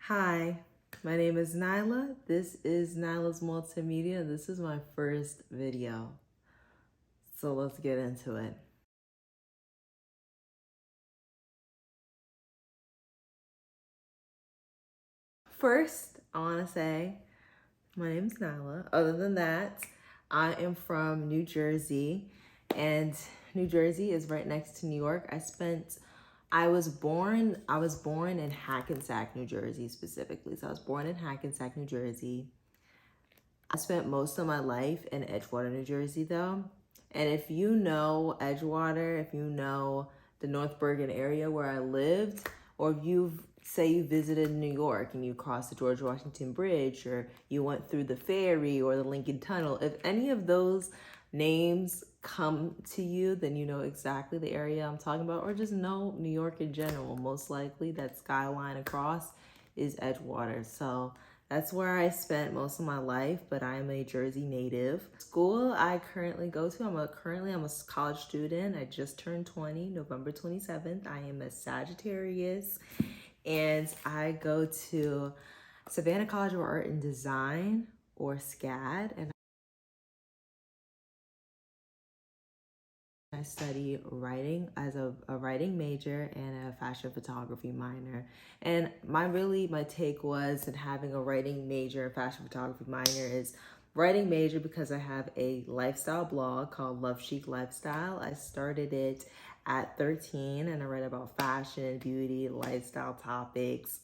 Hi, my name is Nyla. This is Nyla's Multimedia. This is my first video. So let's get into it. First, I want to say my name is Nyla. Other than that, I am from New Jersey, and New Jersey is right next to New York. I was born in Hackensack, New Jersey specifically. So I was born in Hackensack, New Jersey. I spent most of my life in Edgewater, New Jersey, though. And if you know Edgewater, if you know the North Bergen area where I lived, or if you visited New York and you crossed the George Washington Bridge, or you went through the ferry or the Lincoln Tunnel, if any of those names come to you, then you know exactly the area I'm talking about, or just know New York in general. Most likely that skyline across is Edgewater. So that's where I spent most of my life, but I am a Jersey native. School I currently go to, I'm a college student. I just turned 20, November 27th. I am a Sagittarius, and I go to Savannah College of Art and Design, or SCAD, and I study writing as a writing major and a fashion photography minor. And my take was in having a writing major and fashion photography minor is writing major because I have a lifestyle blog called Love Chic Lifestyle. I started it at 13 and I write about fashion, beauty, lifestyle topics.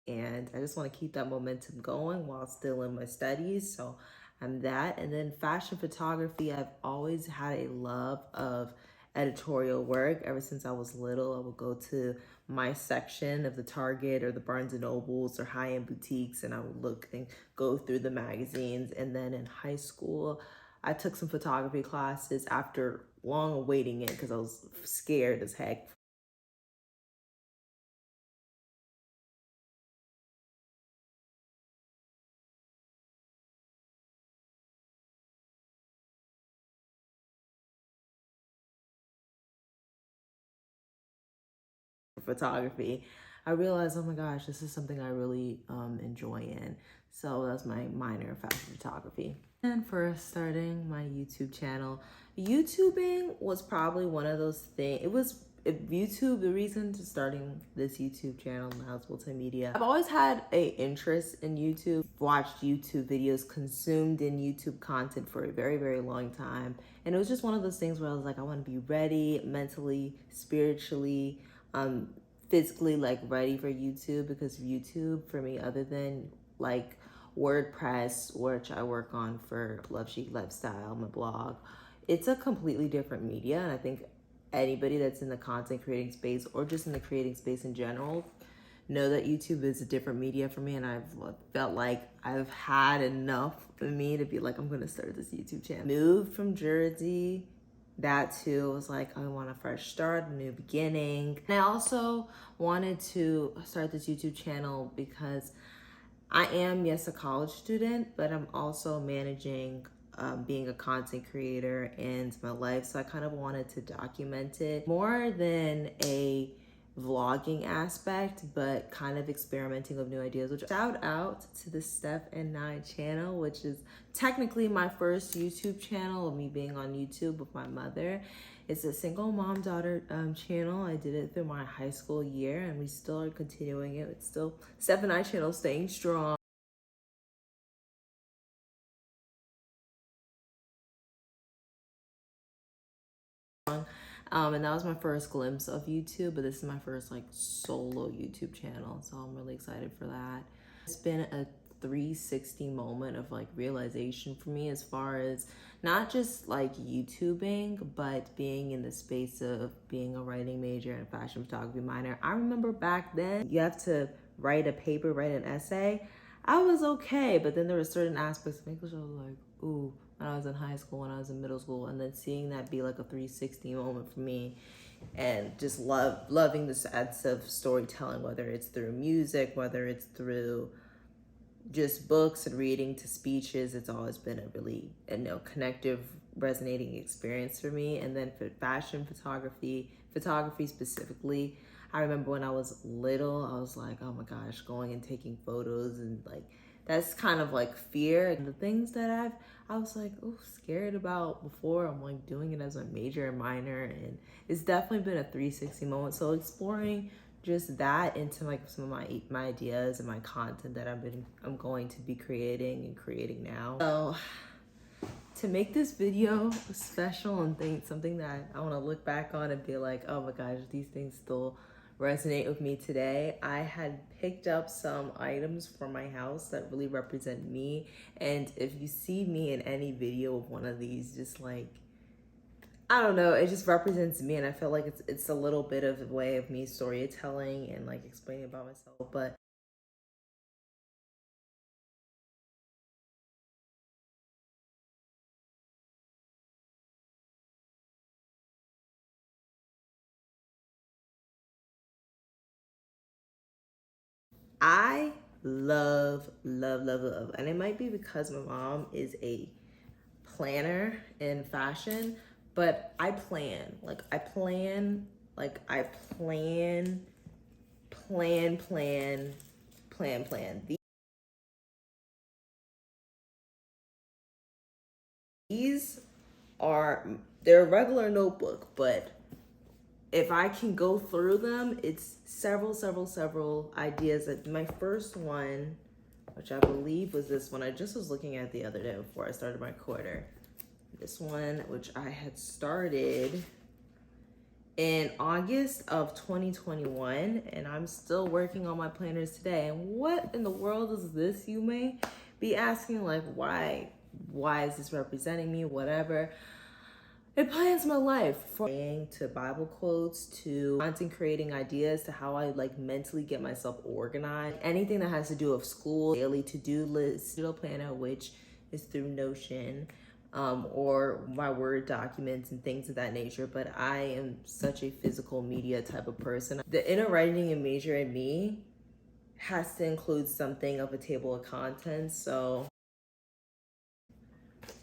And I just want to keep that momentum going while still in my studies. So I'm that. And then fashion photography, I've always had a love of editorial work. Ever since I was little, I would go to my section of the Target or the Barnes and Nobles or high-end boutiques, and I would look and go through the magazines. And then in high school, I took some photography classes after long awaiting it because I was scared as heck photography. I realized, oh my gosh, this is something I really enjoy in. So that's my minor in fashion photography. And for starting my YouTube channel, YouTubing was probably one of those things. YouTube, the reason to starting this YouTube channel, Nyla's Multimedia. I've always had a interest in YouTube, watched YouTube videos, consumed in YouTube content for a very, very long time. And it was just one of those things where I was like, I want to be ready mentally, spiritually, physically, like ready for YouTube, because YouTube for me, other than like WordPress, which I work on for Love Chic Lifestyle, my blog, it's a completely different media. And I think anybody that's in the content creating space or just in the creating space in general know that YouTube is a different media for me. And I've felt like I've had enough of me to be like, I'm gonna start this YouTube channel. Moved from Jersey, that too was like, I want a fresh start, a new beginning. And I also wanted to start this YouTube channel because I am, yes, a college student, but I'm also managing being a content creator in my life. So I kind of wanted to document it more than a vlogging aspect, but kind of experimenting with new ideas. Which, shout out to the Steph and Nine channel, which is technically my first YouTube channel of me being on YouTube with my mother. It's a single mom daughter channel. I did it through my high school year, and we still are continuing it. It's still Steph and Nine channel staying strong. And that was my first glimpse of YouTube, but this is my first like solo YouTube channel, so I'm really excited for that. It's been a 360 moment of like realization for me, as far as not just like YouTubing, but being in the space of being a writing major and fashion photography minor. I remember back then you have to write a paper, write an essay. I was okay, but then there were certain aspects of English I was like, ooh, when I was in high school, when I was in middle school, and then seeing that be like a 360 moment for me, and just loving the sense of storytelling, whether it's through music, whether it's through just books and reading to speeches. It's always been a really connective resonating experience for me. And then for fashion photography specifically, I remember when I was little, I was like, oh my gosh, going and taking photos, and like that's kind of like fear. And the things that I was like, oh, scared about before, I'm like doing it as a major and minor, and it's definitely been a 360 moment. So exploring just that into like some of my ideas and my content that I'm going to be creating now. So to make this video special and think something that I want to look back on and be like, oh my gosh, these things still resonate with me today, I had picked up some items from my house that really represent me. And if you see me in any video of one of these, just like, I don't know, it just represents me, and I feel like it's a little bit of a way of me storytelling and like explaining about myself. But I love, and it might be because my mom is a planner in fashion, but I plan. I plan. These are, they're a regular notebook, but if I can go through them, it's several ideas. My first one, which I believe was this one, I just was looking at the other day before I started my quarter. This one, which I had started in August of 2021, and I'm still working on my planners today. And what in the world is this, you may be asking? Like, why is this representing me? Whatever. It plans my life, from to Bible quotes to content creating ideas to how I like mentally get myself organized. Anything that has to do with school, daily to-do list, digital planner, which is through Notion, or my Word documents and things of that nature. But I am such a physical media type of person. The inner writing and major in me has to include something of a table of contents. So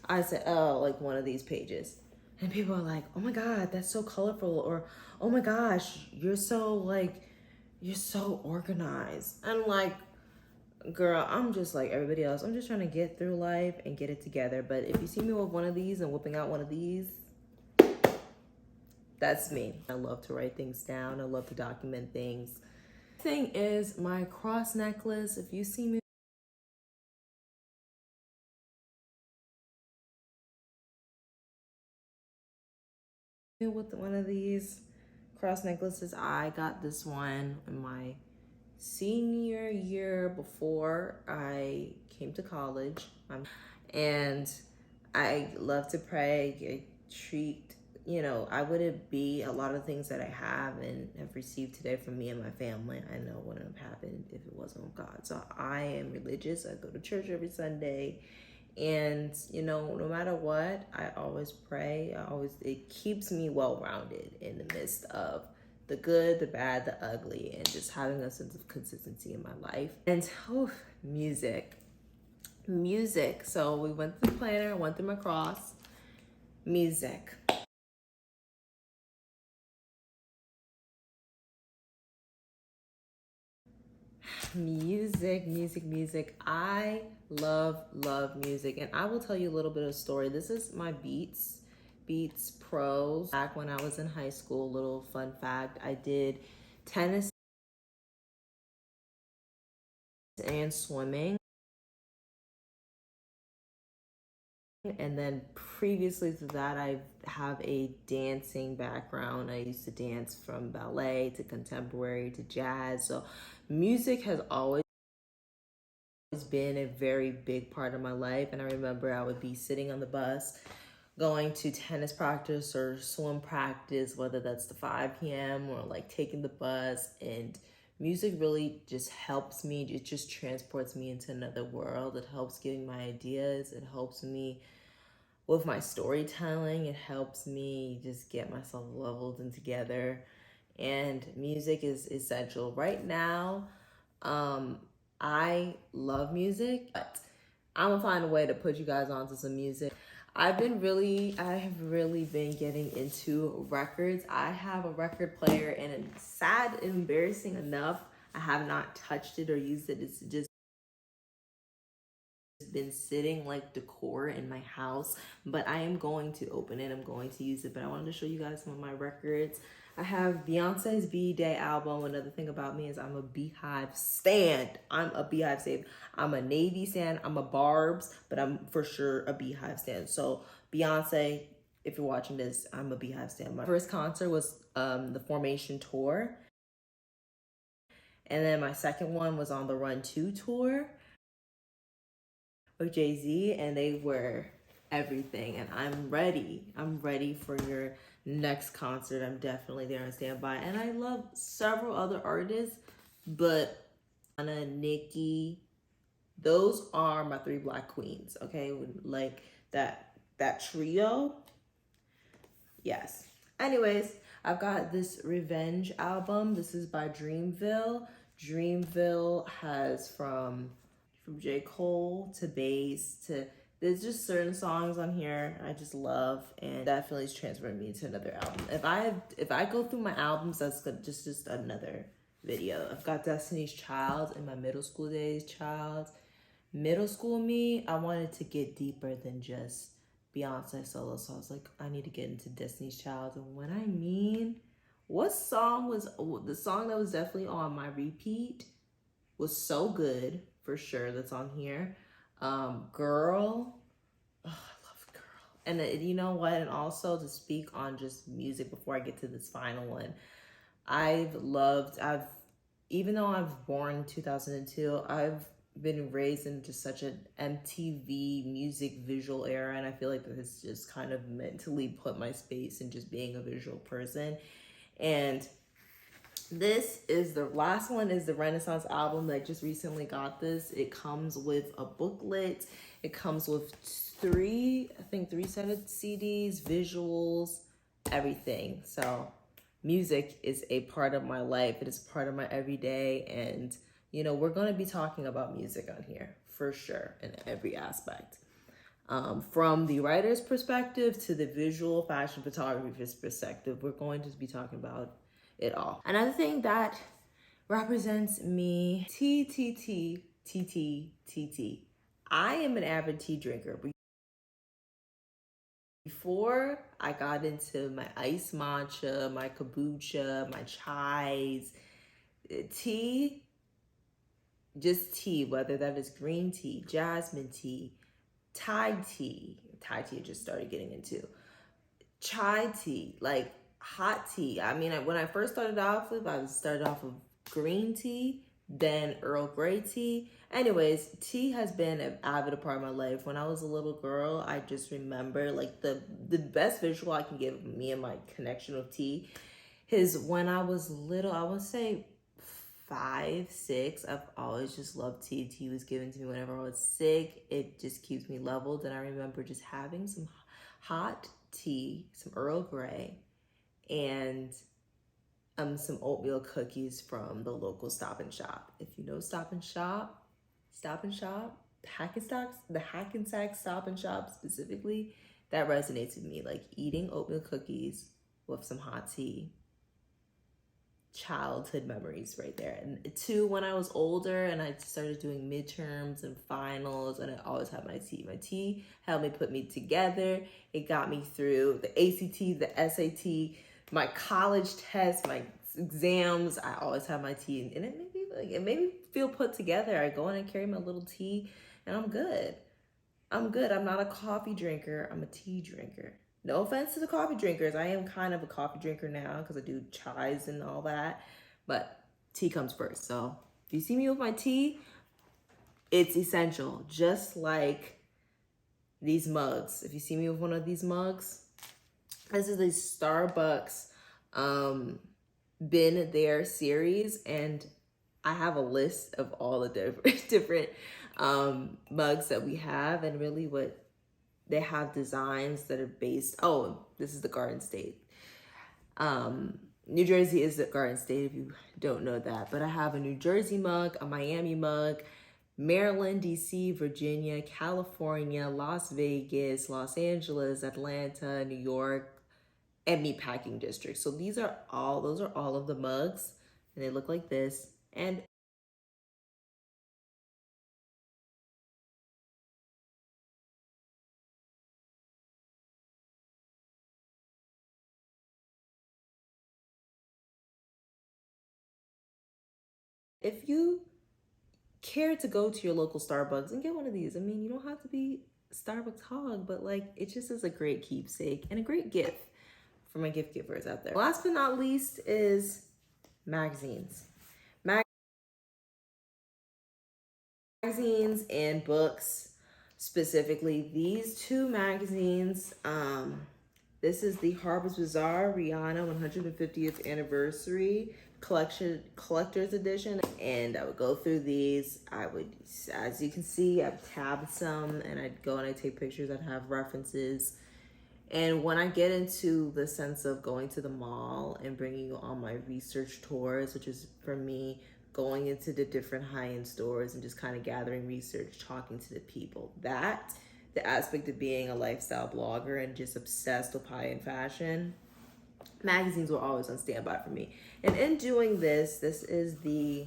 I said, oh, like one of these pages. And people are like, oh my God, that's so colorful. Or, oh my gosh, you're so organized. And like, girl, I'm just like everybody else. I'm just trying to get through life and get it together. But if you see me with one of these and whipping out one of these, that's me. I love to write things down. I love to document things. Thing is my cross necklace. If you see me with one of these cross necklaces, I got this one in my senior year before I came to college. And I love to pray, treat, I wouldn't be a lot of things that I have and have received today from me and my family. I know wouldn't have happened if it wasn't of God. So I am religious. I go to church every Sunday. And, no matter what, I always pray. It keeps me well-rounded in the midst of the good, the bad, the ugly, and just having a sense of consistency in my life. And music. So we went through the planner, went through my cross. Music. Music. I love music, and I will tell you a little bit of a story. This is my Beats Pros. Back when I was in high school, little fun fact, I did tennis and swimming. And then previously to that, I have a dancing background. I used to dance from ballet to contemporary to jazz. So music has always been a very big part of my life. And I remember I would be sitting on the bus going to tennis practice or swim practice, whether that's the 5 p.m. or like taking the bus, and music really just helps me. It just transports me into another world. It helps giving my ideas. It helps me with my storytelling. It helps me just get myself leveled and together. And music is essential. Right now, I love music, but I'm gonna find a way to put you guys onto some music. I have really been getting into records. I have a record player, and it's sad and embarrassing enough, I have not touched it or used it. It's just been sitting like decor in my house, but I am going to open it. I'm going to use it, but I wanted to show you guys some of my records. I have Beyonce's B-Day album. Another thing about me is I'm a Beehive stan. I'm a Beehive stan. I'm a Navy stan. I'm a Barb's, but I'm for sure a Beehive stan. So Beyonce, if you're watching this, I'm a Beehive stan. My first concert was the Formation tour. And then my second one was on the Run 2 tour with Jay-Z, and they were everything. And I'm ready. I'm ready for your next concert. I'm definitely there on standby. And I love several other artists, but Anna, Nicki, those are my three Black queens. Okay, like that trio. Yes. Anyways, I've got this Revenge album. This is by Dreamville. Dreamville has from J. Cole to Bass to, there's just certain songs on here I just love, and definitely has transferred me to another album. If I go through my albums, that's just another video. I've got Destiny's Child in my middle school days. Middle school me, I wanted to get deeper than just Beyonce solo, so I was like, I need to get into Destiny's Child. And when I mean, what song was the song that was definitely on my repeat was So Good, for sure, that's on here. Girl, oh, I love Girl. And you know what, and also to speak on just music before I get to this final one, even though I was born in 2002, I've been raised into such an MTV music visual era, and I feel like this has just kind of mentally put my space in just being a visual person. And this is the last one, is the Renaissance album that I just recently got this. It comes with a booklet. It comes with three set of CDs, visuals, everything. So music is a part of my life. It is part of my everyday, and you know, we're going to be talking about music on here for sure in every aspect. From the writer's perspective to the visual fashion photographer's perspective, we're going to be talking about it all. Another thing that represents me, tea. I am an avid tea drinker. Before I got into my iced matcha, my kombucha, my chais, tea, just tea, whether that is green tea, jasmine tea, Thai tea I just started getting into, chai tea, like hot tea. I mean, when I first started off with, I started off with green tea, then Earl Grey tea. Anyways, tea has been an avid part of my life. When I was a little girl, I just remember like the best visual I can give of me and my connection with tea is when I was little. I would say 5, 6. I've always just loved tea. Tea was given to me whenever I was sick. It just keeps me leveled. And I remember just having some hot tea, some Earl Grey, and some oatmeal cookies from the local Stop and Shop. If you know Stop and Shop, the Hackensack Stop and Shop specifically, that resonates with me. Like eating oatmeal cookies with some hot tea. Childhood memories right there. And 2, when I was older and I started doing midterms and finals, and I always had my tea. My tea helped me put me together. It got me through the ACT, the SAT, my college tests, my exams. I always have my tea, and it made me feel put together. I go in and carry my little tea, and I'm good. I'm not a coffee drinker. I'm a tea drinker. No offense to the coffee drinkers. I am kind of a coffee drinker now because I do chais and all that. But tea comes first. So if you see me with my tea, it's essential. Just like these mugs. If you see me with one of these mugs, this is a Starbucks Been There series. And I have a list of all the different mugs that we have, and really what they have designs that are based. Oh, this is the Garden State. New Jersey is the Garden State, if you don't know that. But I have a New Jersey mug, a Miami mug, Maryland, DC, Virginia, California, Las Vegas, Los Angeles, Atlanta, New York, and meatpacking districts. So those are all of the mugs, and they look like this. And if you care to go to your local Starbucks and get one of these, I mean, you don't have to be a Starbucks hog, but like it just is a great keepsake and a great gift for my gift givers out there. Last but not least is magazines. Magazines and books, specifically these two magazines. This is the Harper's Bazaar Rihanna 150th Anniversary Collector's Edition, and I would go through these. I would, as you can see, I've tabbed some, and I'd go and I'd take pictures. I'd have references. And when I get into the sense of going to the mall and bringing you on my research tours, which is for me going into the different high-end stores and just kind of gathering research, talking to the people, that the aspect of being a lifestyle blogger and just obsessed with high-end fashion, magazines were always on standby for me. And in doing this is the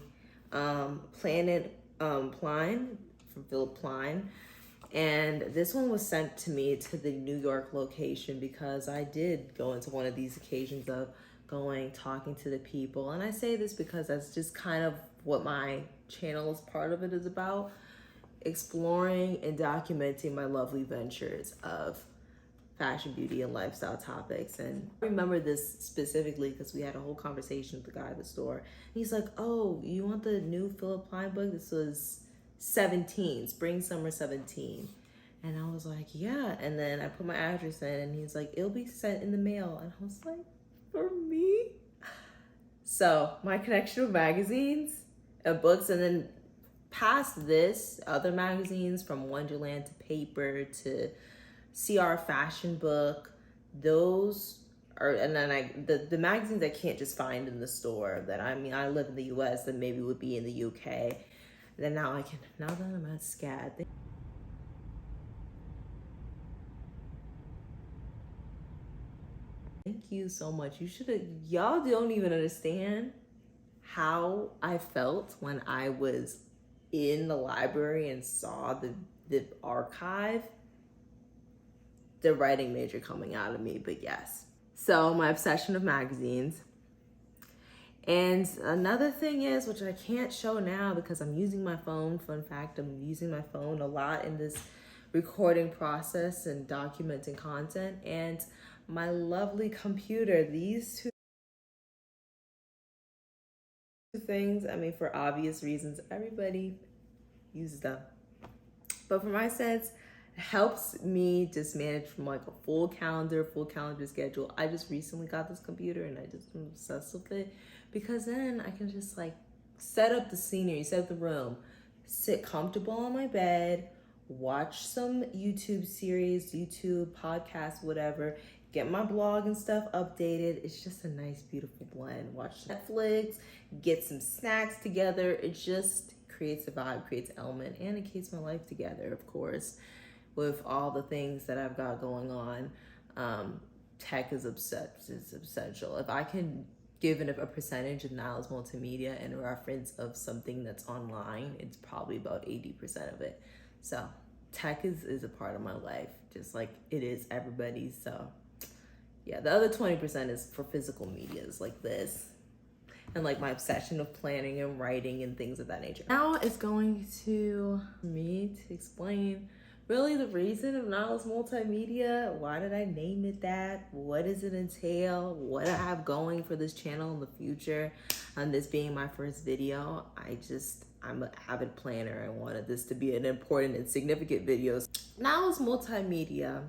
Planet Pline from Philip Pline. And this one was sent to me to the New York location because I did go into one of these occasions of going, talking to the people. And I say this because that's just kind of what my channel is part of it is about, exploring and documenting my lovely ventures of fashion, beauty, and lifestyle topics. And I remember this specifically because we had a whole conversation with the guy at the store. And he's like, oh, you want the new Philip Pline book? This was 17, spring, summer 17. And I was like, yeah. And then I put my address in and he's like, it'll be sent in the mail. And I was like, for me? So my connection with magazines and books, and then past this, other magazines from Wonderland to Paper to CR Fashion Book, those are, and then the magazines I can't just find in the store that, I mean, I live in the US and maybe would be in the UK. Then now that I'm at SCAD. Thank you so much. Y'all don't even understand how I felt when I was in the library and saw the archive, the writing major coming out of me, but yes. So my obsession of magazines. And another thing is, which I can't show now because I'm using my phone. Fun fact, I'm using my phone a lot in this recording process and documenting content. And my lovely computer, these two things, I mean, for obvious reasons, everybody uses them. But for my sense, it helps me just manage from like a full calendar schedule. I just recently got this computer and I just am obsessed with it because then I can just like set up the scenery, set up the room, sit comfortable on my bed, watch some YouTube series, YouTube podcasts, whatever, get my blog and stuff updated. It's just a nice, beautiful blend. Watch Netflix, get some snacks together. It just creates a vibe, creates an element, and it keeps my life together, of course, with all the things that I've got going on. Tech is essential. If I can give a percentage of Nyla's Multimedia in reference of something that's online, it's probably about 80% of it. So tech is a part of my life, just like it is everybody's. So yeah, the other 20% is for physical medias like this, and like my obsession of planning and writing and things of that nature. Now it's going to me to explain really the reason of Nyla's Multimedia. Why did I name it that? What does it entail? What I have going for this channel in the future? And this being my first video, I'm an avid planner. I wanted this to be an important and significant video. Nyla's Multimedia,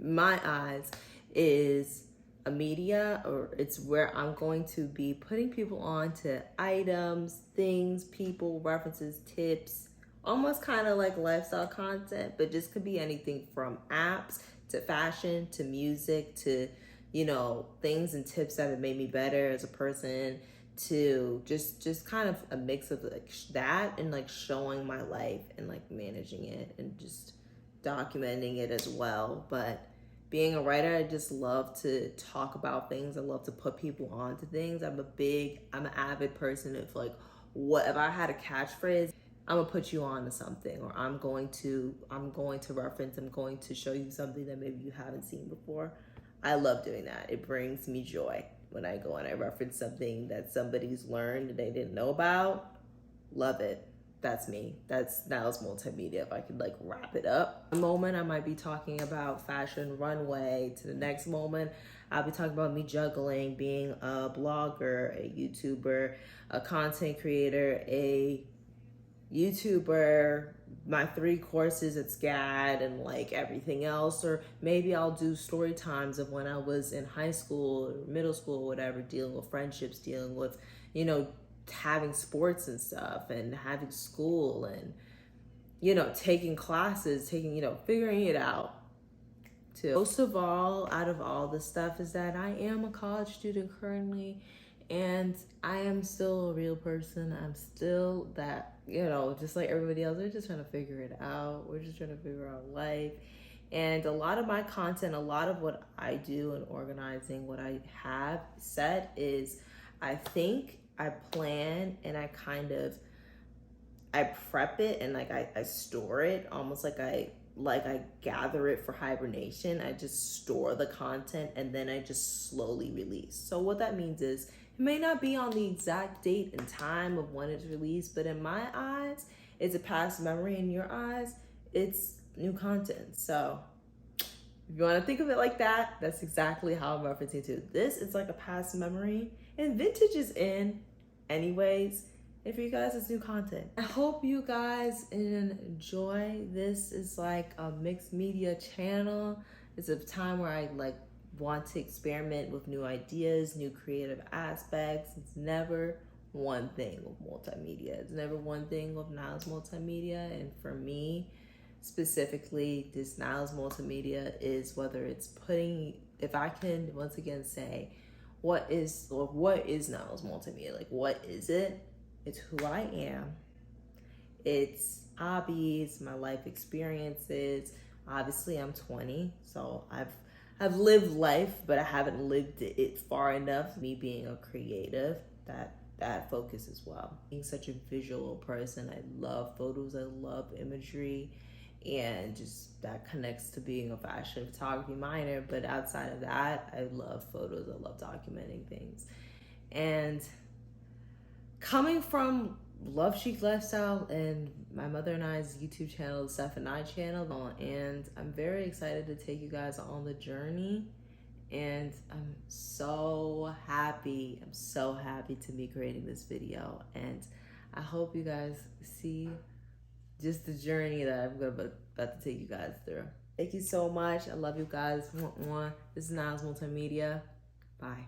my eyes, is a media, or it's where I'm going to be putting people on to items, things, people, references, tips, almost kind of like lifestyle content, but just could be anything from apps to fashion to music to, you know, things and tips that have made me better as a person, to just kind of a mix of like that and like showing my life and like managing it and just documenting it as well. But being a writer, I just love to talk about things. I love to put people onto things. I'm an avid person. If like, what if I had a catchphrase, I'm gonna put you on to something, or I'm going to reference, I'm going to show you something that maybe you haven't seen before. I love doing that. It brings me joy when I go and I reference something that somebody's learned that they didn't know about. Love it. That's me. That's Nyla's Multimedia. If I could like wrap it up. One moment I might be talking about fashion runway. To the next moment, I'll be talking about me juggling, being a blogger, a YouTuber, a content creator, a YouTuber, my 3 courses at SCAD and like everything else. Or maybe I'll do story times of when I was in high school or middle school or whatever, dealing with friendships, dealing with, you know, having sports and stuff and having school and, you know, taking classes, figuring it out too. Most of all, out of all this stuff, is that I am a college student currently, and I am still a real person. I'm still that, just like everybody else, we're just trying to figure it out. We're just trying to figure out life. And a lot of my content, a lot of what I do in organizing, what I have said is I think, I plan, and I prep it, and like I store it almost like I gather it for hibernation. I just store the content and then I just slowly release. So what that means is it may not be on the exact date and time of when it's released, but in my eyes, it's a past memory. In your eyes, it's new content. So if you want to think of it like that, that's exactly how I'm referencing to this. It's like a past memory, and vintage is in anyways. And for you guys, it's new content. I hope you guys enjoy. This is like a mixed media channel. It's a time where I like want to experiment with new ideas, new creative aspects. It's never one thing with multimedia. It's never one thing with Nyla's Multimedia. And for me, specifically, this Nyla's Multimedia is whether it's if I can once again say, what is Nyla's Multimedia? Like, what is it? It's who I am. It's hobbies, my life experiences. Obviously, I'm 20, so I've lived life, but I haven't lived it far enough. Me being a creative, that focus as well. Being such a visual person, I love photos, I love imagery, and just that connects to being a fashion photography minor. But outside of that, I love photos, I love documenting things. And coming from Love Chic Lifestyle and my mother and I's YouTube channel, the Savannah channel, and I'm very excited to take you guys on the journey. And I'm so happy to be creating this video. And I hope you guys see just the journey that I'm about to take you guys through. Thank you so much. I love you guys. This is Nyla's Multimedia. Bye.